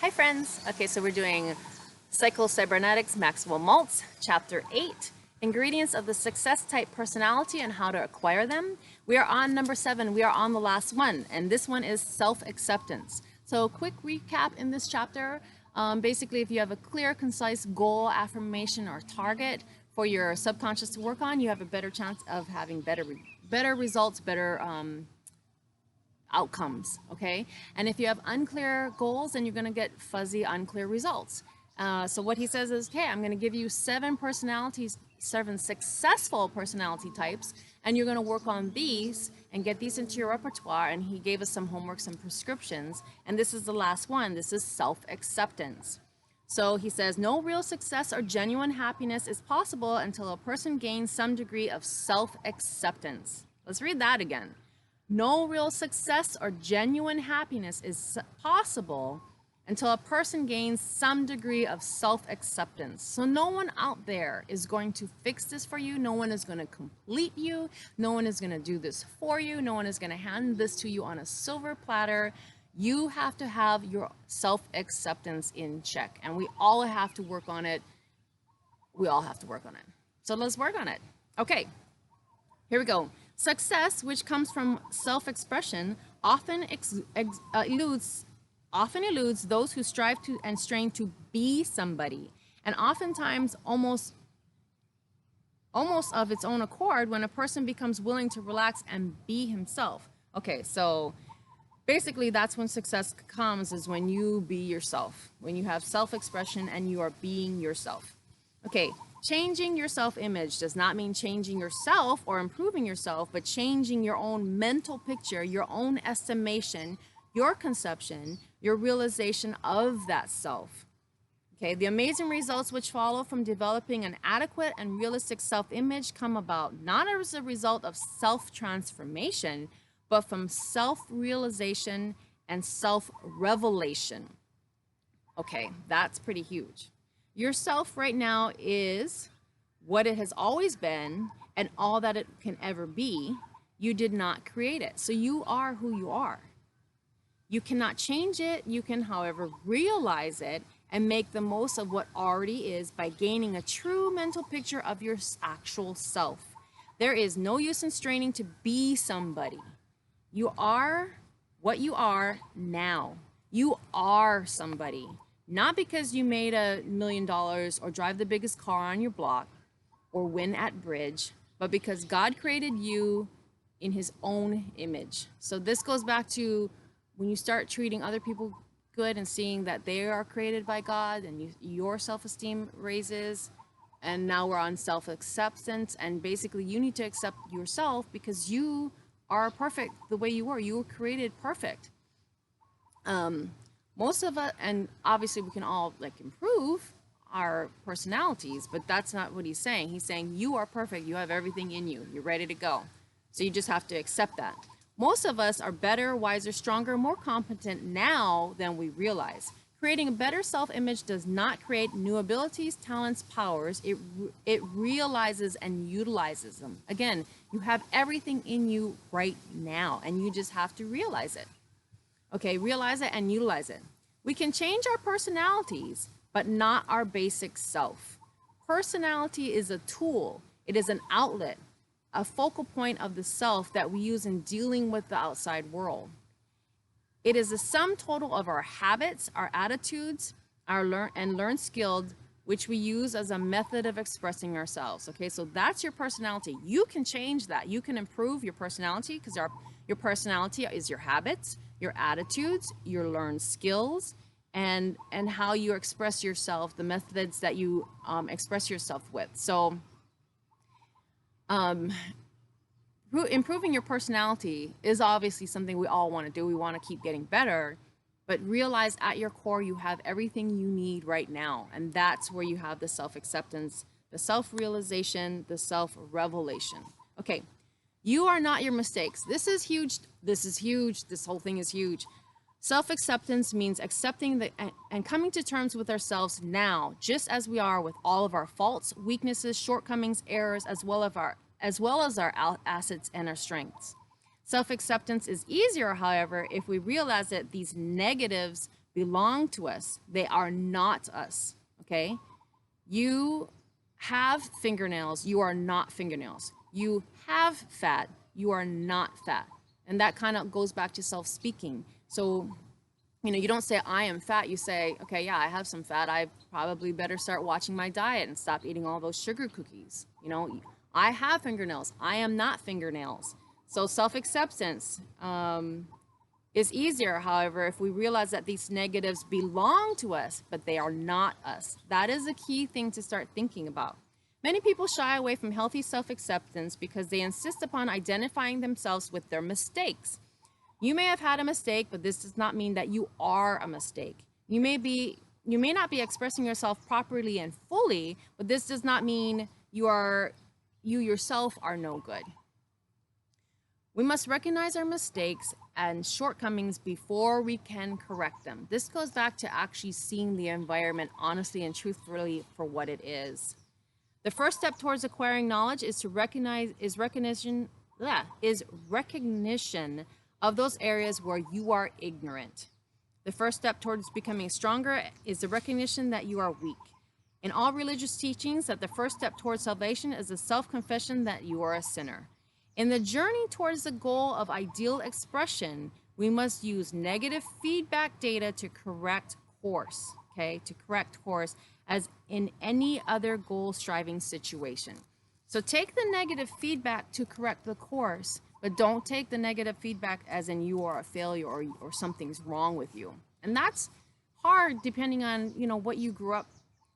Hi friends! Okay, so we're doing Psycho-Cybernetics, Maxwell Maltz, Chapter 8, Ingredients of the Success Type Personality and How to Acquire Them. We are on number 7, we are on the last one, and this one is self-acceptance. So quick recap in this chapter. Basically, if you have a clear, concise goal, affirmation, or target for your subconscious to work on, you have a better chance of having better results, better outcomes, okay? And if you have unclear goals, then you're going to get fuzzy, unclear results. So what he says is, okay, I'm going to give you 7 successful personality types, and you're going to work on these and get these into your repertoire. And he gave us some homework, some prescriptions, and this is the last one. This is self-acceptance. So he says, no real success or genuine happiness is possible until a person gains some degree of self-acceptance. Let's read that again. No real success or genuine happiness is possible until a person gains some degree of self-acceptance. So no one out there is going to fix this for you. No one is going to complete you. No one is going to do this for you. No one is going to hand this to you on a silver platter. You have to have your self-acceptance in check, and we all have to work on it. We all have to work on it. So let's work on it. Okay, here we go. Success, which comes from self-expression, often eludes those who strive to and strain to be somebody, and oftentimes almost of its own accord when a person becomes willing to relax and be himself. Okay, so basically that's when success comes, is when you be yourself, when you have self-expression and you are being yourself. Okay, changing your self-image does not mean changing yourself or improving yourself, but changing your own mental picture, your own estimation, your conception, your realization of that self. Okay, the amazing results which follow from developing an adequate and realistic self-image come about not as a result of self-transformation, but from self-realization and self-revelation. Okay, that's pretty huge. Yourself right now is what it has always been and all that it can ever be. You did not create it. So you are who you are. You cannot change it. You can, however, realize it and make the most of what already is by gaining a true mental picture of your actual self. There is no use in straining to be somebody. You are what you are now. You are somebody. Not because you made $1 million or drive the biggest car on your block or win at bridge, but because God created you in his own image. So this goes back to when you start treating other people good and seeing that they are created by God, and your self-esteem raises. And now we're on self-acceptance, and basically you need to accept yourself because you are perfect the way you are. You were created perfect. Most of us, and obviously we can all improve our personalities, but that's not what he's saying. He's saying you are perfect. You have everything in you. You're ready to go. So you just have to accept that. Most of us are better, wiser, stronger, more competent now than we realize. Creating a better self-image does not create new abilities, talents, powers. It realizes and utilizes them. Again, you have everything in you right now, and you just have to realize it. Okay, realize it and utilize it. We can change our personalities, but not our basic self. Personality is a tool. It is an outlet, a focal point of the self that we use in dealing with the outside world. It is the sum total of our habits, our attitudes, our learned skills, which we use as a method of expressing ourselves. Okay, so that's your personality. You can change that. You can improve your personality because your personality is your habits, your attitudes, your learned skills, and how you express yourself, the methods that you express yourself with. So improving your personality is obviously something we all want to do. We want to keep getting better, but realize at your core you have everything you need right now, and that's where you have the self-acceptance, the self-realization, the self-revelation. Okay, you are not your mistakes. This is huge. This is huge. This whole thing is huge. Self-acceptance means accepting and coming to terms with ourselves now, just as we are, with all of our faults, weaknesses, shortcomings, errors, as well as our assets and our strengths. Self-acceptance is easier, however, if we realize that these negatives belong to us. They are not us, okay? You have fingernails. You are not fingernails. You have fat. You are not fat. And that kind of goes back to self-speaking. So, you don't say, I am fat. You say, okay, yeah, I have some fat. I probably better start watching my diet and stop eating all those sugar cookies. I have fingernails. I am not fingernails. So self-acceptance is easier, however, if we realize that these negatives belong to us, but they are not us. That is a key thing to start thinking about. Many people shy away from healthy self-acceptance because they insist upon identifying themselves with their mistakes. You may have had a mistake, but this does not mean that you are a mistake. You may not be expressing yourself properly and fully, but this does not mean you yourself are no good. We must recognize our mistakes and shortcomings before we can correct them. This goes back to actually seeing the environment honestly and truthfully for what it is. The first step towards acquiring knowledge is recognition of those areas where you are ignorant. The first step towards becoming stronger is the recognition that you are weak. In all religious teachings, that the first step towards salvation is the self-confession that you are a sinner. In the journey towards the goal of ideal expression, we must use negative feedback data to correct course, okay? To correct course as in any other goal-striving situation. So take the negative feedback to correct the course, but don't take the negative feedback as in you are a failure or something's wrong with you. And that's hard depending on, what you grew up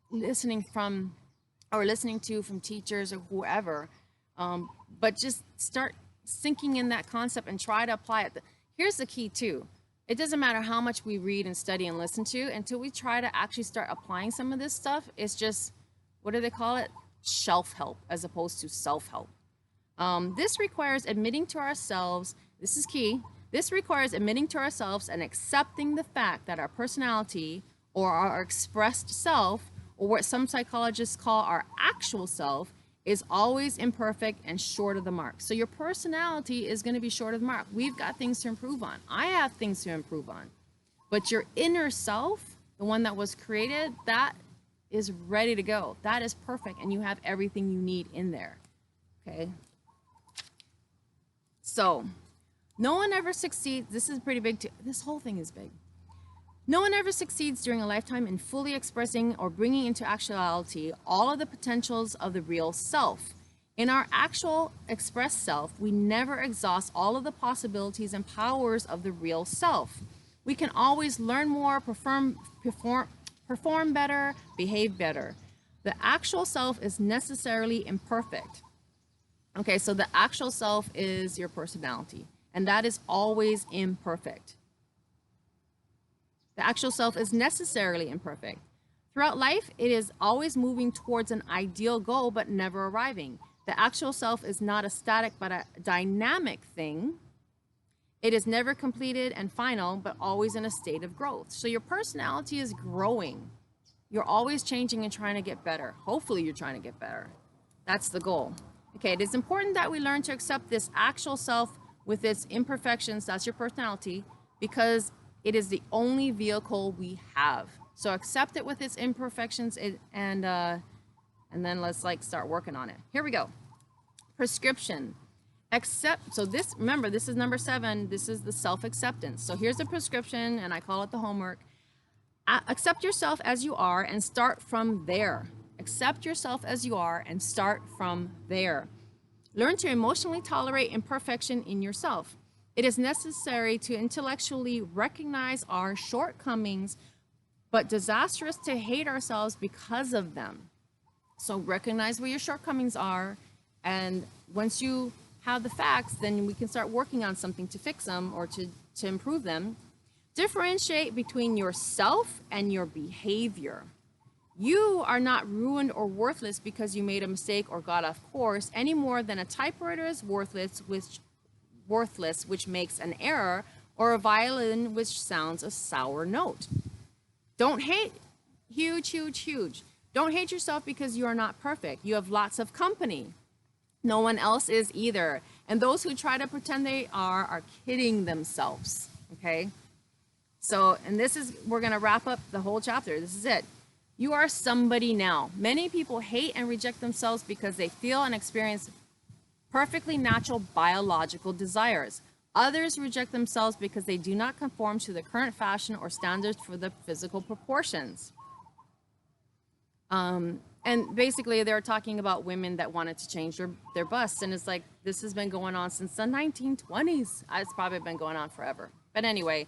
listening to from teachers or whoever. But just start sinking in that concept and try to apply it. Here's the key too. It doesn't matter how much we read and study and listen to until we try to actually start applying some of this stuff. It's just, what do they call it? Shelf help as opposed to self-help. This requires admitting to ourselves, this is key, this requires admitting to ourselves and accepting the fact that our personality or our expressed self, or what some psychologists call our actual self, is always imperfect and short of the mark. So your personality is going to be short of the mark. We've got things to improve on. I have things to improve on. But your inner self, the one that was created, that is ready to go. That is perfect, and you have everything you need in there. Okay? So, no one ever succeeds. This is pretty big too. This whole thing is big. No one ever succeeds during a lifetime in fully expressing or bringing into actuality all of the potentials of the real self. In our actual expressed self, we never exhaust all of the possibilities and powers of the real self. We can always learn more, perform better, behave better. The actual self is necessarily imperfect. Okay, so the actual self is your personality, and that is always imperfect. The actual self is necessarily imperfect. Throughout life, it is always moving towards an ideal goal, but never arriving. The actual self is not a static, but a dynamic thing. It is never completed and final, but always in a state of growth. So your personality is growing. You're always changing and trying to get better. Hopefully you're trying to get better. That's the goal. Okay, it is important that we learn to accept this actual self with its imperfections, that's your personality, because it is the only vehicle we have. So accept it with its imperfections and then let's start working on it. Here we go. Prescription. So this, remember, this is number 7. This is the self-acceptance. So here's the prescription, and I call it the homework. Accept yourself as you are and start from there. Accept yourself as you are and start from there. Learn to emotionally tolerate imperfection in yourself. It is necessary to intellectually recognize our shortcomings, but disastrous to hate ourselves because of them. So recognize where your shortcomings are, and once you have the facts, then we can start working on something to fix them or to improve them. Differentiate between yourself and your behavior. You are not ruined or worthless because you made a mistake or got off course any more than a typewriter is worthless, which makes an error, or a violin which sounds a sour note. Don't hate, huge. Don't hate yourself because you are not perfect. You have lots of company. No one else is either. And those who try to pretend they are kidding themselves, okay? So, and this is, we're going to wrap up the whole chapter. This is it. You are somebody now. Many people hate and reject themselves because they feel and experience perfectly natural biological desires. Others reject themselves because they do not conform to the current fashion or standards for the physical proportions. And basically, they're talking about women that wanted to change their busts. And it's like, this has been going on since the 1920s. It's probably been going on forever. But anyway,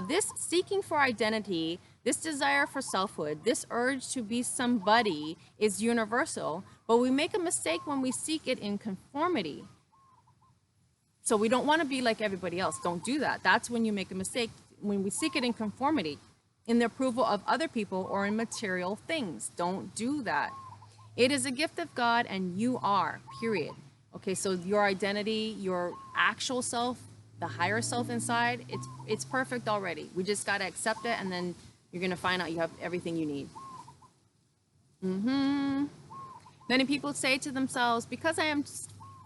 this seeking for identity, this desire for selfhood, this urge to be somebody is universal, but we make a mistake when we seek it in conformity. So we don't want to be like everybody else. Don't do that. That's when you make a mistake, when we seek it in conformity, in the approval of other people or in material things. Don't do that. It is a gift of God and you are, period. Okay, so your identity, your actual self, the higher self inside, it's perfect already. We just got to accept it, and then you're going to find out you have everything you need. Many people say to themselves, because I am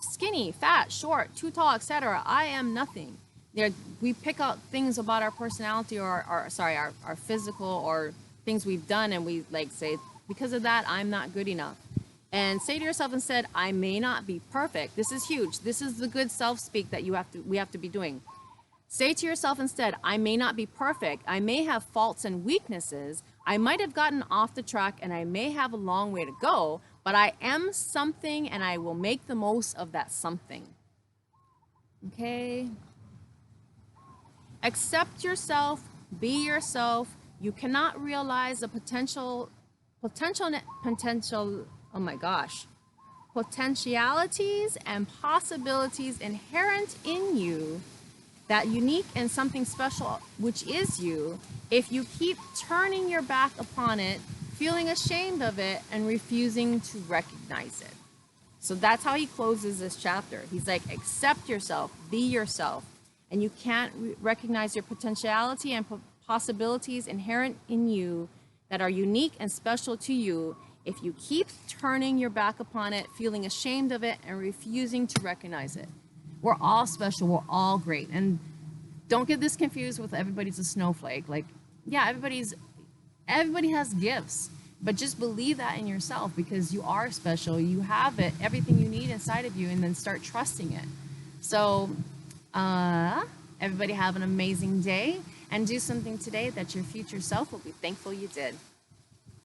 skinny, fat, short, too tall, etc., I am nothing. We pick out things about our personality or our physical or things we've done, and we like say, because of that, I'm not good enough. And say to yourself instead, I may not be perfect. This is huge. This is the good self-speak that we have to be doing. Say to yourself instead, I may not be perfect. I may have faults and weaknesses. I might have gotten off the track and I may have a long way to go, but I am something and I will make the most of that something. Okay? Accept yourself, be yourself. You cannot realize the potentialities and possibilities inherent in you, that unique and something special, which is you, if you keep turning your back upon it, feeling ashamed of it, and refusing to recognize it. So that's how he closes this chapter. He's like, accept yourself, be yourself, and you can't recognize your potentiality and possibilities inherent in you that are unique and special to you if you keep turning your back upon it, feeling ashamed of it, and refusing to recognize it. We're all special. We're all great. And don't get this confused with everybody's a snowflake. Like, yeah, everybody has gifts, but just believe that in yourself, because you are special. You have it, everything you need inside of you, and then start trusting it. So everybody have an amazing day, and do something today that your future self will be thankful you did.